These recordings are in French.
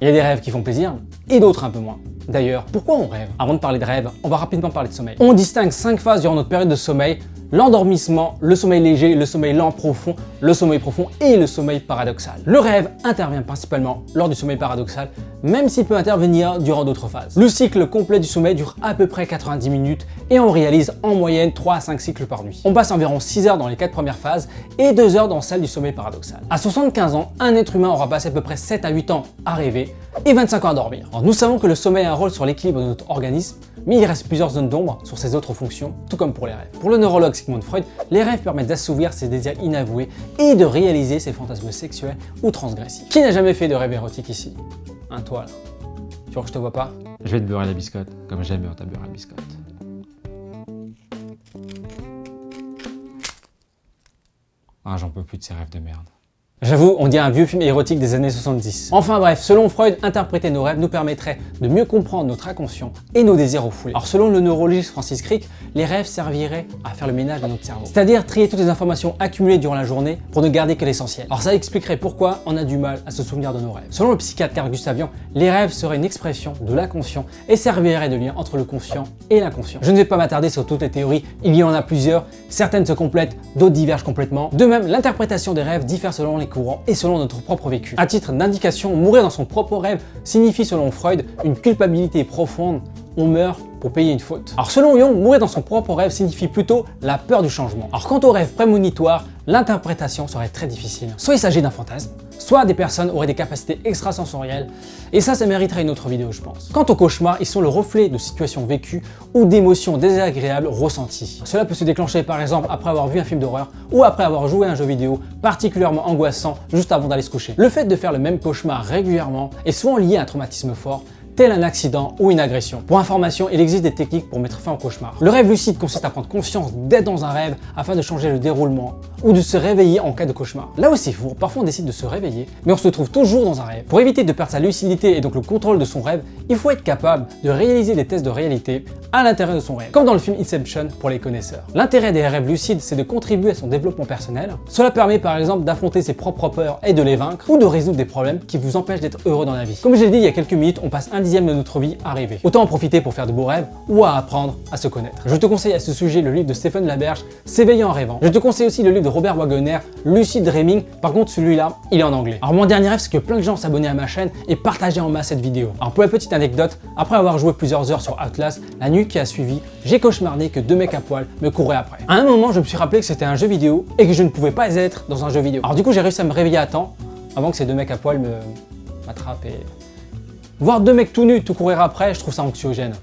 Il y a des rêves qui font plaisir et d'autres un peu moins. D'ailleurs, pourquoi on rêve? Avant de parler de rêve, on va rapidement parler de sommeil. On distingue 5 phases durant notre période de sommeil: l'endormissement, le sommeil léger, le sommeil lent profond, le sommeil profond et le sommeil paradoxal. Le rêve intervient principalement lors du sommeil paradoxal, même s'il peut intervenir durant d'autres phases. Le cycle complet du sommeil dure à peu près 90 minutes et on réalise en moyenne 3 à 5 cycles par nuit. On passe environ 6 heures dans les 4 premières phases et 2 heures dans celle du sommeil paradoxal. À 75 ans, un être humain aura passé à peu près 7 à 8 ans à rêver et 25 ans à dormir. Alors, nous savons que le sommeil a un rôle sur l'équilibre de notre organisme, mais il reste plusieurs zones d'ombre sur ses autres fonctions, tout comme pour les rêves. Pour le neurologue Sigmund Freud, les rêves permettent d'assouvir ses désirs inavoués et de réaliser ses fantasmes sexuels ou transgressifs. Qui n'a jamais fait de rêve érotique ici? Toi là. Tu vois que je te vois pas? Je vais te beurrer la biscotte, comme j'aime ta beurrer la biscotte. Ah, j'en peux plus de ces rêves de merde. J'avoue, on dirait un vieux film érotique des années 70. Enfin bref, selon Freud, interpréter nos rêves nous permettrait de mieux comprendre notre inconscient et nos désirs refoulés. Alors selon le neurologiste Francis Crick, les rêves serviraient à faire le ménage dans notre cerveau. C'est-à-dire trier toutes les informations accumulées durant la journée pour ne garder que l'essentiel. Alors ça expliquerait pourquoi on a du mal à se souvenir de nos rêves. Selon le psychiatre Carl Gustav Jung, les rêves seraient une expression de l'inconscient et serviraient de lien entre le conscient et l'inconscient. Je ne vais pas m'attarder sur toutes les théories, il y en a plusieurs, certaines se complètent, d'autres divergent complètement. De même, l'interprétation des rêves diffère selon les courants et selon notre propre vécu. À titre d'indication, mourir dans son propre rêve signifie selon Freud une culpabilité profonde. On meurt pour payer une faute. Alors selon Jung, mourir dans son propre rêve signifie plutôt la peur du changement. Alors quant au rêve prémonitoire, l'interprétation serait très difficile. Soit il s'agit d'un fantasme, soit des personnes auraient des capacités extrasensorielles, et ça mériterait une autre vidéo je pense. Quant aux cauchemars, ils sont le reflet de situations vécues ou d'émotions désagréables ressenties. Cela peut se déclencher par exemple après avoir vu un film d'horreur ou après avoir joué à un jeu vidéo particulièrement angoissant juste avant d'aller se coucher. Le fait de faire le même cauchemar régulièrement est souvent lié à un traumatisme fort, tel un accident ou une agression. Pour information, il existe des techniques pour mettre fin au cauchemar. Le rêve lucide consiste à prendre conscience d'être dans un rêve afin de changer le déroulement ou de se réveiller en cas de cauchemar. Là aussi, parfois on décide de se réveiller, mais on se trouve toujours dans un rêve. Pour éviter de perdre sa lucidité et donc le contrôle de son rêve, il faut être capable de réaliser des tests de réalité à l'intérieur de son rêve, comme dans le film Inception pour les connaisseurs. L'intérêt des rêves lucides, c'est de contribuer à son développement personnel. Cela permet par exemple d'affronter ses propres peurs et de les vaincre, ou de résoudre des problèmes qui vous empêchent d'être heureux dans la vie. Comme je l'ai dit il y a quelques minutes, on passe un dixième de notre vie à rêver. Autant en profiter pour faire de beaux rêves ou à apprendre à se connaître. Je te conseille à ce sujet le livre de Stephen Laberge, S'éveiller en rêvant. Je te conseille aussi le livre de Robert Wagner, Lucid Dreaming. Par contre, celui-là, il est en anglais. Alors mon dernier rêve, c'est que plein de gens s'abonnent à ma chaîne et partagent en masse cette vidéo. Alors pour la petite anecdote, après avoir joué plusieurs heures sur Outlast, la nuit qui a suivi, j'ai cauchemardé que 2 mecs à poil me couraient après. À un moment, je me suis rappelé que c'était un jeu vidéo et que je ne pouvais pas être dans un jeu vidéo. Alors du coup, j'ai réussi à me réveiller à temps avant que ces 2 mecs à poil m'attrapent et... Voir 2 mecs tout nus tout courir après, je trouve ça anxiogène.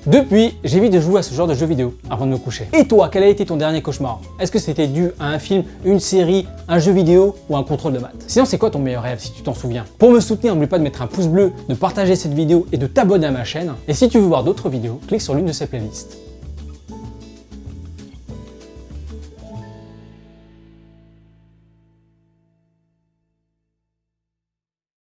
Depuis, j'évite de jouer à ce genre de jeux vidéo avant de me coucher. Et toi, quel a été ton dernier cauchemar? Est-ce que c'était dû à un film, une série, un jeu vidéo ou un contrôle de maths? Sinon, c'est quoi ton meilleur rêve si tu t'en souviens? Pour me soutenir, n'oublie pas de mettre un pouce bleu, de partager cette vidéo et de t'abonner à ma chaîne. Et si tu veux voir d'autres vidéos, clique sur l'une de ces playlists.